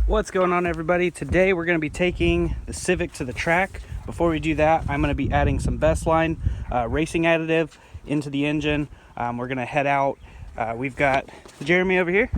What's going on, everybody? Today we're going to be taking the Civic to the track. Before we do that, I'm going to be adding some BESTLINE racing additive into the engine. We're going to head out. We've got Jeremy over here.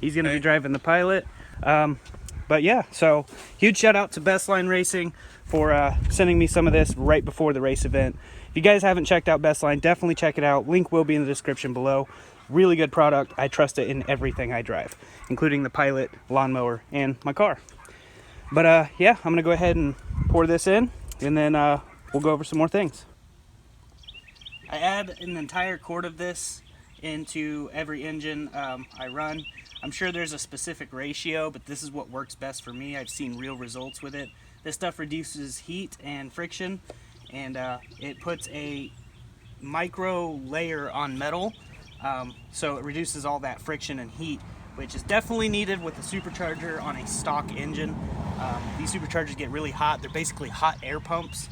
He's going to be driving the Pilot. But yeah, so huge shout out to BESTLINE Racing for sending me some of this right before the race event. If you guys haven't checked out BESTLINE, definitely check it out. Link will be in the description below. Really good product. I trust it in everything I drive, including the Pilot, lawnmower, and my car. But yeah, I'm gonna go ahead and pour this in, and then we'll go over some more things. I add an entire quart of this into every engine I run. I'm sure there's a specific ratio, but this is what works best for me. I've seen real results with it. This stuff reduces heat and friction, and it puts a micro layer on metal. So it reduces all that friction and heat, which is definitely needed with the supercharger on a stock engine. These superchargers get really hot. They're basically hot air pumps.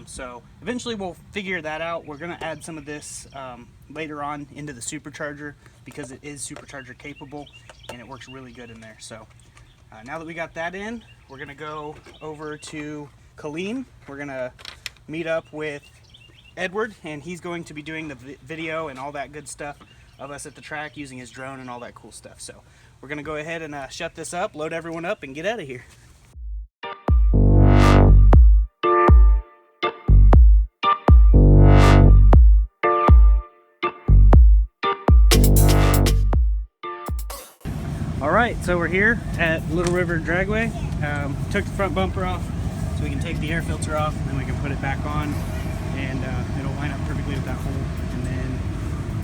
So eventually we'll figure that out. We're going to add some of this later on into the supercharger because it is supercharger capable and it works really good in there. So now that we got that in, we're going to go over to Colleen. We're going to meet up with Edward, and he's going to be doing the video and all that good stuff of us at the track using his drone and all that cool stuff. So we're going to go ahead and shut this up, load everyone up, and get out of here. All right, so we're here at Little River Dragway. Took the front bumper off so we can take the air filter off, and then we can put it back on, and it'll line up perfectly with that hole. And then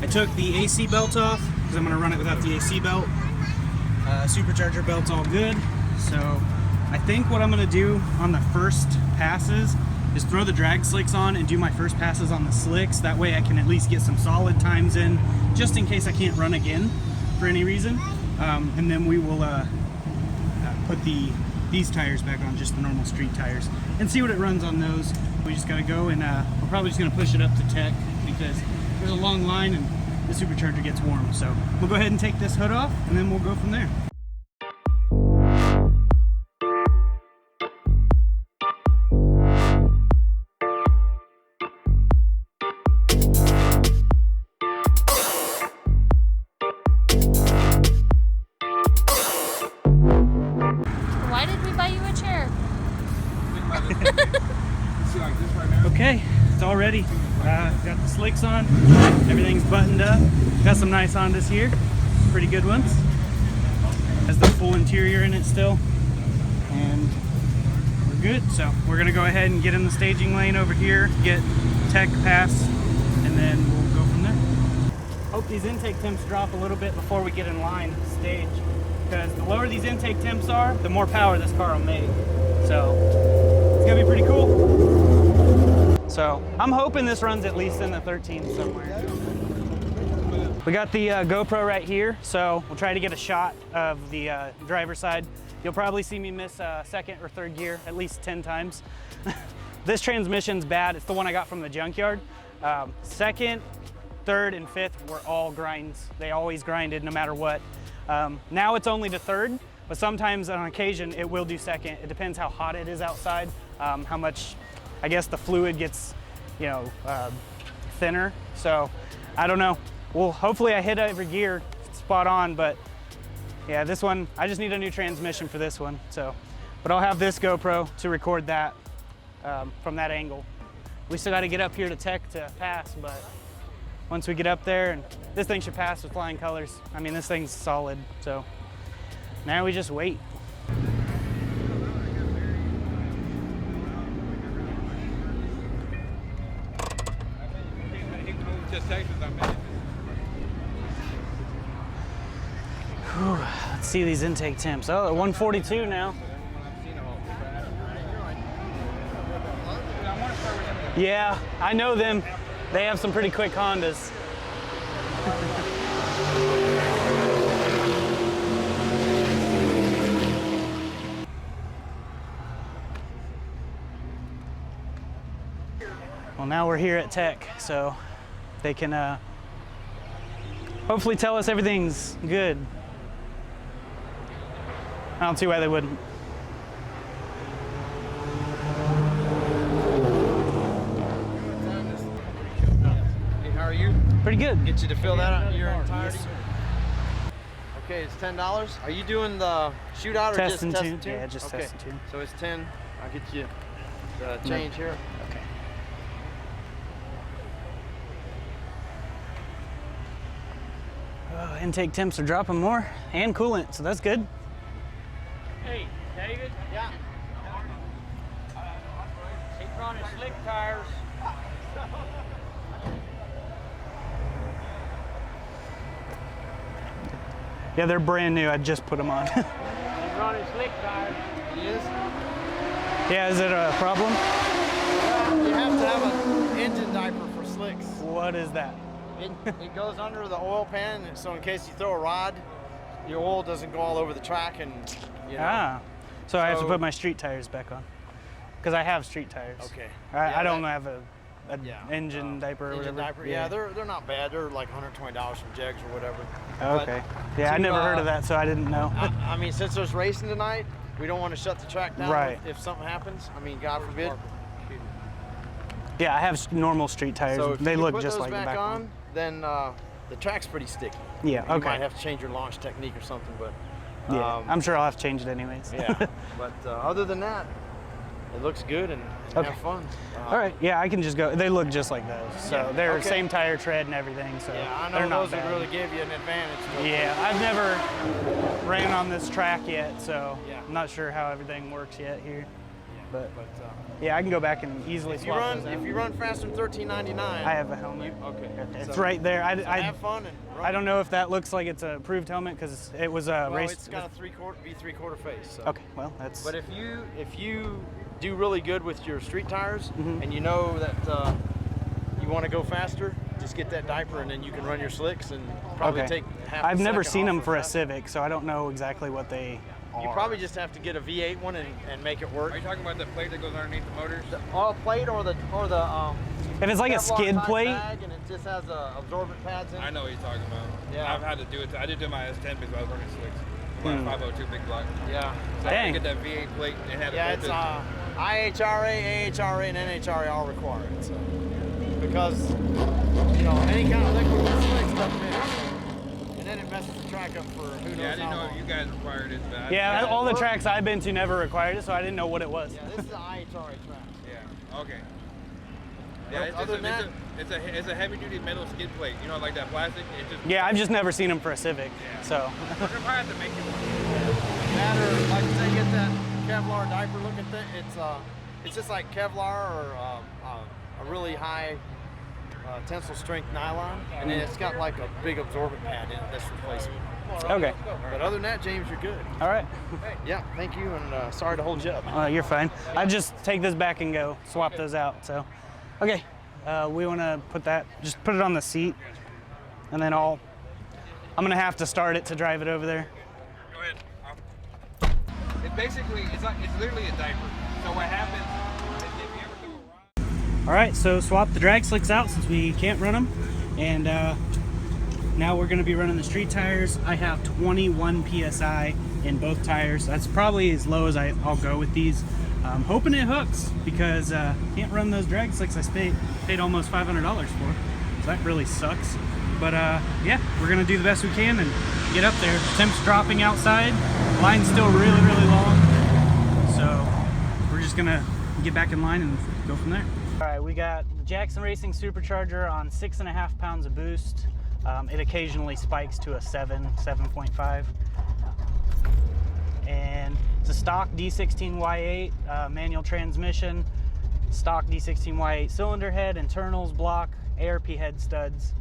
I took the AC belt off because I'm going to run it without the AC belt. Supercharger belt's all good. So I think what I'm going to do on the first passes is throw the drag slicks on and do my first passes on the slicks. That way I can at least get some solid times in, just in case I can't run again for any reason. And then we will put these tires back on, just the normal street tires, and see what it runs on those. We just got to go, and we're probably just going to push it up to tech because there's a long line and the supercharger gets warm. So we'll go ahead and take this hood off, and then we'll go from there. Why did we buy you a chair? Okay, it's all ready. Got the slicks on, everything's buttoned up. Got some nice Hondas here, pretty good ones. Has the full interior in it still, and we're good. So we're gonna go ahead and get in the staging lane over here, get tech pass, and then we'll go from there. Hope these intake temps drop a little bit before we get in line to stage, because the lower these intake temps are, the more power this car will make. So it's gonna be pretty cool. So I'm hoping this runs at least in the 13 somewhere. We got the GoPro right here, so we'll try to get a shot of the driver's side. You'll probably see me miss second or third gear at least 10 times. This transmission's bad. It's the one I got from the junkyard. Second, third, and fifth were all grinds. They always grinded no matter what. Now it's only to third, but sometimes on occasion it will do second. It depends how hot it is outside, how much, I guess, the fluid gets, you know, thinner. So I don't know. Well, hopefully I hit every gear spot on, but yeah, this one, I just need a new transmission for this one. So, but I'll have this GoPro to record that from that angle. We still got to get up here to tech to pass, but once we get up there, and this thing should pass with flying colors. I mean, this thing's solid. So now we just wait. Whew, let's see these intake temps. Oh, they're 142 now. Yeah, I know them. They have some pretty quick Hondas. Well, now we're here at tech, so they can hopefully tell us everything's good. I don't see why they wouldn't. Hey, how are you? Pretty good. Get you to fill that out your entirety? Yes, sir. Okay, it's $10. Are you doing the shootout or Test and just tune? test and tune? Yeah, just okay. test and tune. So it's 10. I'll get you the change here. Okay. Intake temps are dropping more, and coolant, so that's good. Hey, David? Yeah. Keep running slick tires. Yeah, they're brand new. I just put them on. Keep running slick tires. It is? Yeah, is it a problem? You have to have an engine diaper for slicks. What is that? It goes under the oil pan, so in case you throw a rod, your oil doesn't go all over the track and, you know. Ah, so I have to So- put my street tires back on. Because I have street tires. Okay. I don't that- have a engine diaper or engine whatever. diaper, yeah, they're not bad. They're like $120 from Jegs or whatever. Okay. Yeah, I to, never heard of that, so I didn't know. I mean, since there's racing tonight, we don't want to shut the track down Right. if something happens. I mean, God forbid. Yeah, I have normal street tires. So if They you look put just those like the back back on, one. then the track's pretty sticky. Yeah, You okay. might have to change your launch technique or something, but Yeah, I'm sure I'll have to change it anyways. yeah. But other than that, it looks good and Okay. have fun. All right, yeah, I can just go. They look just like those. So Yeah, they're okay. same tire tread and everything, so Yeah, I they're know not those bad. would really give you an advantage. But Yeah, I've never ran on this track yet, so Yeah. I'm not sure how everything works yet here. But But yeah, I can go back and easily if you swap run those out. if you run faster than 1399, I have a helmet. okay. It's So- right there. so have fun and run. I don't know if that looks like it's a approved helmet because it was a Well, race. it's got a V3/4 face. So. Okay, well that's. But if you do really good with your street tires Mm-hmm. and you know that you want to go faster, just get that diaper and then you can run your slicks and probably Okay. take half. I've a never second seen off them for a fast. Civic, so I don't know exactly what they are. You probably just have to get a V8 one and make it work. Are you talking about the plate that goes underneath the motors? The oil plate or the If it's like a Kevlar skid type plate, bag and it just has absorbent pads in it. I know what you're talking about. Yeah. I've had to do it. I did do my S10 because I was running slicks. My 502 big block. Yeah. So I Dang. had to get that V8 plate and had Yeah, it it's bolted. IHRA, AHRA, and NHRA all require it. So because any kind of liquid with slicks doesn't mix, and then it messes the track up for who knows Yeah, I didn't how know long. if you guys required it. But yeah, Yeah, all the we're- tracks I've been to never required it, so I didn't know what it was. Yeah, this is the IHRA track. Yeah. Okay. Yeah, it's, Other just than it's a heavy duty metal skid plate. You know, like that plastic. It just Yeah, I've just never seen them for a Civic, Yeah. so. We're gonna probably have to make you one. Matter like they get that Kevlar diaper looking thing. It's just like Kevlar or a really high tensile strength nylon, and then it's got like a big absorbent pad in it that's replacement. Okay, But other than that, James, you're good. all right. Yeah, thank you, and sorry to hold you up. You're fine. I just take this back and go swap those out. So, okay, we want to just put it on the seat, and then I'm gonna have to start it to drive it over there. Go ahead. It's basically, it's literally a diaper. So what happens is if you ever do a ride. All right, so swap the drag slicks out since we can't run them, and now we're gonna be running the street tires. I have 21 PSI in both tires. That's probably as low as I'll go with these. I'm hoping it hooks because can't run those drag slicks I paid almost $500 for. So that really sucks. But yeah, we're gonna do the best we can and get up there. Temps dropping outside. Line's still really, really long. So we're just gonna get back in line and go from there. All right, we got the Jackson Racing Supercharger on 6.5 pounds of boost. It occasionally spikes to a 7.5. And it's a stock D16y8 manual transmission, stock D16y8 cylinder head, internals, block, ARP head studs,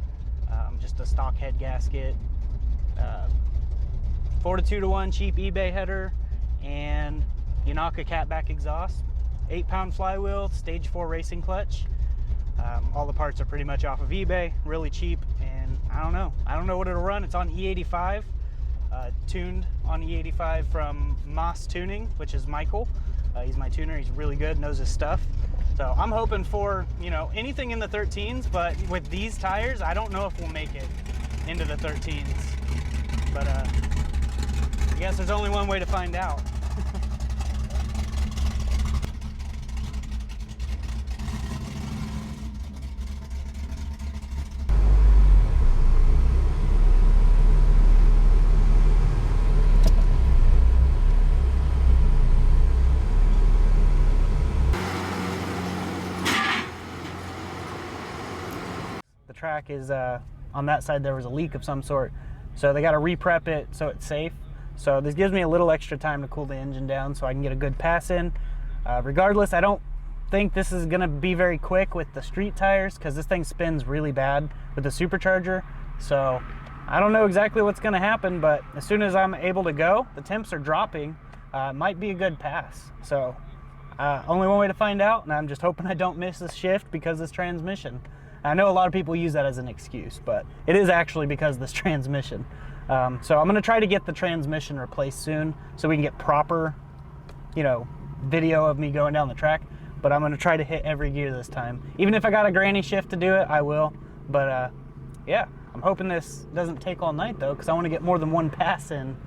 just a stock head gasket, 4-2-1 cheap eBay header, and Yanaka catback exhaust, 8-pound flywheel, stage 4 racing clutch. All the parts are pretty much off of eBay, really cheap, and I don't know what it'll run. It's on E85, tuned on E85 from MAAS Tuning, which is Michael. He's my tuner. He's really good, knows his stuff. So I'm hoping for anything in the 13s, but with these tires, I don't know if we'll make it into the 13s. But I guess there's only one way to find out. The track is on that side. There was a leak of some sort, so they got to re-prep it so it's safe. So this gives me a little extra time to cool the engine down so I can get a good pass in. Regardless, I don't think this is gonna be very quick with the street tires because this thing spins really bad with the supercharger. So I don't know exactly what's gonna happen, but as soon as I'm able to go, the temps are dropping, it might be a good pass. So only one way to find out, and I'm just hoping I don't miss this shift because of this transmission. I know a lot of people use that as an excuse, but it is actually because of this transmission. So I'm gonna try to get the transmission replaced soon so we can get proper, you know, video of me going down the track. But I'm gonna try to hit every gear this time. Even if I got a granny shift to do it, I will. But yeah, I'm hoping this doesn't take all night though, because I want to get more than one pass in.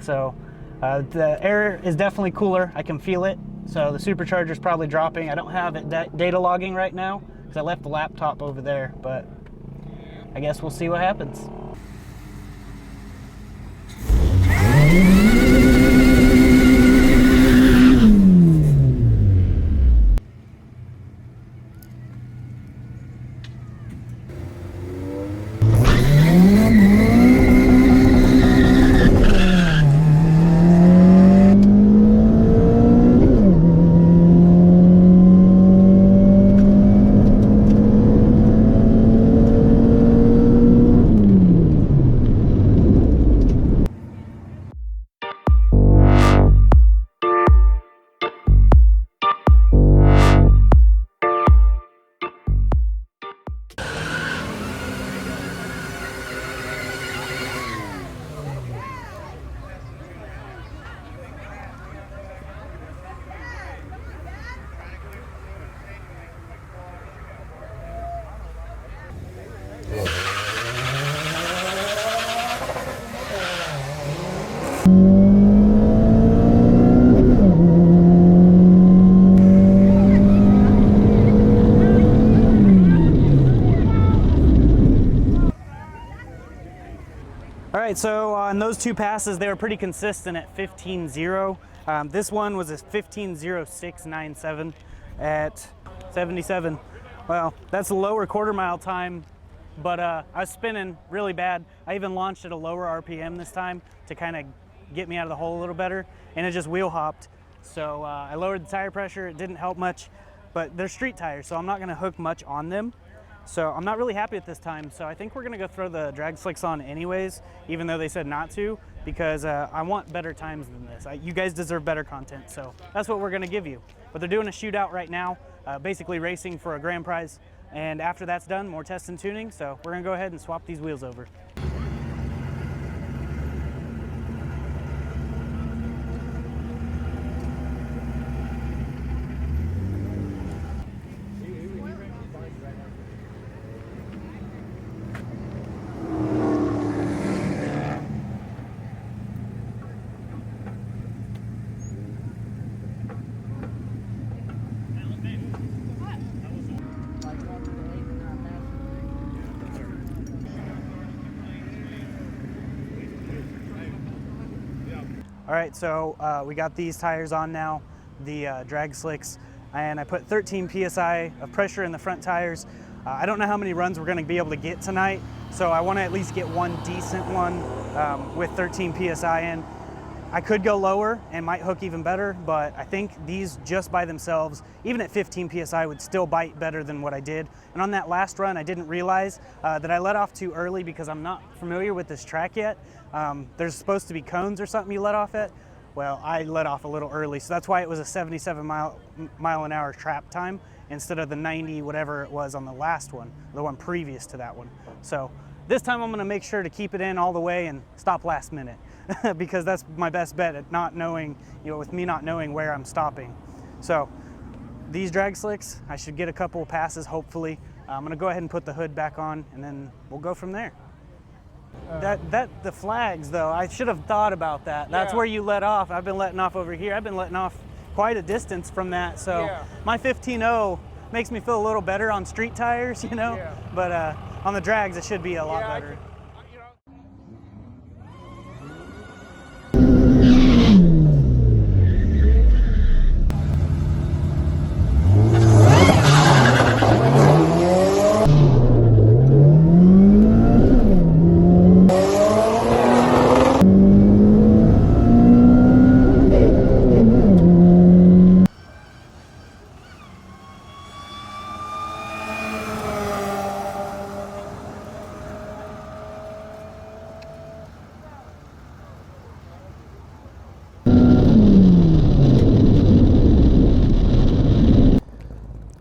So the air is definitely cooler. I can feel it. So the supercharger is probably dropping. I don't have it data logging right now because I left the laptop over there, but I guess we'll see what happens. All right, so on those two passes, they were pretty consistent at 15.0. This one was a 15.0697 at 77. Well, that's a lower quarter mile time, but I was spinning really bad. I even launched at a lower RPM this time to kind of get me out of the hole a little better, and it just wheel hopped. So I lowered the tire pressure. It didn't help much, but they're street tires, so I'm not gonna hook much on them. So I'm not really happy at this time. So I think we're gonna go throw the drag slicks on anyways, even though they said not to, because I want better times than this. You guys deserve better content, so that's what we're gonna give you. But they're doing a shootout right now, basically racing for a grand prize. And after that's done, more test and tuning. So we're gonna go ahead and swap these wheels over. All right, so we got these tires on now, the drag slicks, and I put 13 PSI of pressure in the front tires. I don't know how many runs we're gonna be able to get tonight, so I wanna at least get one decent one with 13 PSI in. I could go lower and might hook even better, but I think these just by themselves, even at 15 PSI, would still bite better than what I did. And on that last run, I didn't realize that I let off too early because I'm not familiar with this track yet. There's supposed to be cones or something you let off at. Well, I let off a little early, so that's why it was a 77 mile an hour trap time instead of the 90 whatever it was on the last one, the one previous to that one. So this time I'm gonna make sure to keep it in all the way and stop last minute because that's my best bet at not knowing, with me not knowing where I'm stopping. So these drag slicks, I should get a couple passes hopefully. I'm gonna go ahead and put the hood back on and then we'll go from there. The flags though, I should have thought about that. That's Yeah. where you let off. I've been letting off over here. I've been letting off quite a distance from that. So Yeah. my 15.0 makes me feel a little better on street tires, you know. Yeah. But on the drags, it should be a lot Yeah, better. you know.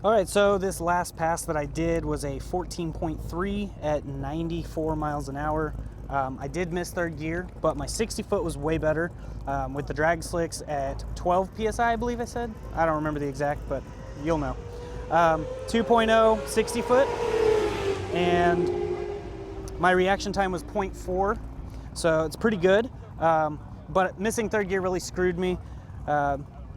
All right, so this last pass that I did was a 14.3 at 94 miles an hour. I did miss third gear, but my 60 foot was way better with the drag slicks at 12 PSI, I believe I said. I don't remember the exact, but you'll know. 2.0, 60 foot, and my reaction time was 0.4, so it's pretty good. But missing third gear really screwed me.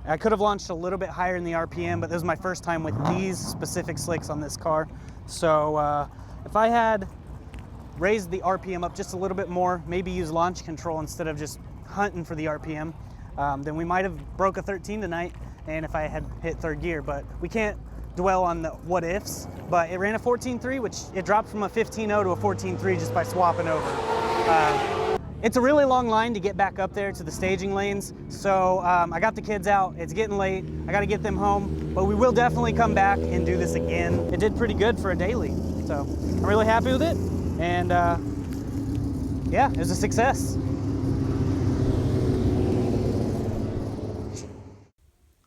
I could have launched a little bit higher in the RPM, but this was my first time with these specific slicks on this car. So if I had raised the RPM up just a little bit more, maybe use launch control instead of just hunting for the RPM, then we might have broke a 13 tonight, and if I had hit third gear. But we can't dwell on the what ifs, but it ran a 14.3, which it dropped from a 15.0 to a 14.3 just by swapping over. It's a really long line to get back up there to the staging lanes, so I got the kids out. It's getting late. I got to get them home, but we will definitely come back and do this again. It did pretty good for a daily, so I'm really happy with it, and yeah, it was a success.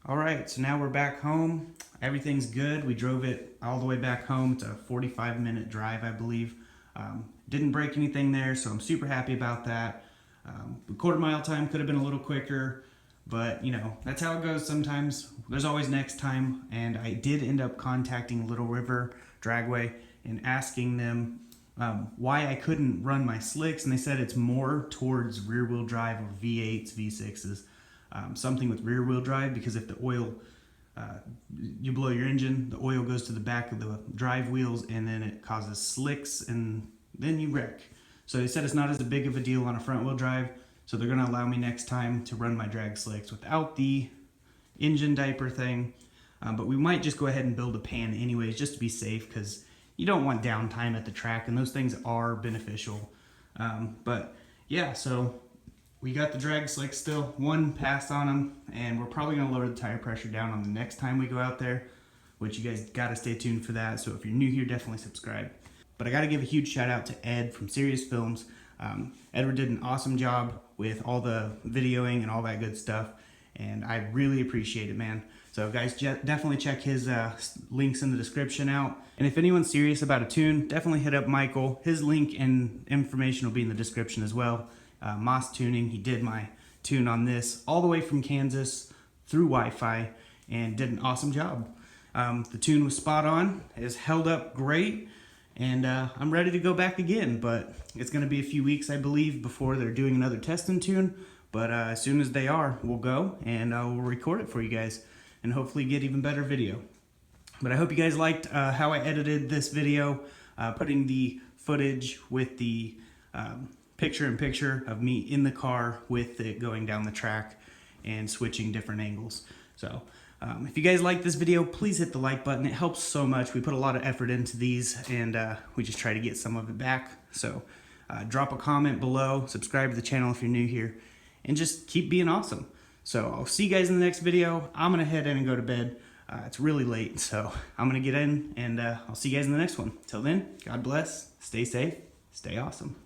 All right, so now we're back home. Everything's good. We drove it all the way back home. It's a 45-minute drive, I believe. Didn't break anything there, so I'm super happy about that. The quarter-mile time could have been a little quicker, but you know, that's how it goes sometimes. There's always next time, and I did end up contacting Little River Dragway and asking them why I couldn't run my slicks, and they said it's more towards rear-wheel drive or V8s, V6s, something with rear-wheel drive, because if the oil, you blow your engine, the oil goes to the back of the drive wheels, and then it causes slicks, and then you wreck. So they said it's not as big of a deal on a front wheel drive, so they're gonna allow me next time to run my drag slicks without the engine diaper thing. But we might just go ahead and build a pan anyways, just to be safe, because you don't want downtime at the track, and those things are beneficial. But yeah, so we got the drag slicks still, one pass on them, and we're probably gonna lower the tire pressure down on the next time we go out there, which you guys gotta stay tuned for that. So if you're new here, definitely subscribe. But I got to give a huge shout out to Ed from Seriouz Filmz. Edward did an awesome job with all the videoing and all that good stuff, and I really appreciate it, man. So guys, definitely check his links in the description out. And if anyone's serious about a tune, definitely hit up Michael. His link and information will be in the description as well. MAAS Tuning, he did my tune on this all the way from Kansas through Wi-Fi and did an awesome job. The tune was spot on, it has held up great. And I'm ready to go back again, but it's going to be a few weeks, I believe, before they're doing another test and tune. But as soon as they are, we'll go and we'll record it for you guys and hopefully get even better video. But I hope you guys liked how I edited this video, putting the footage with the picture-in-picture of me in the car with it going down the track and switching different angles. So if you guys like this video, please hit the like button. It helps so much. We put a lot of effort into these, and we just try to get some of it back. So drop a comment below, subscribe to the channel if you're new here, and just keep being awesome. So I'll see you guys in the next video. I'm going to head in and go to bed. It's really late, so I'm going to get in, and I'll see you guys in the next one. Till then, God bless, stay safe, stay awesome.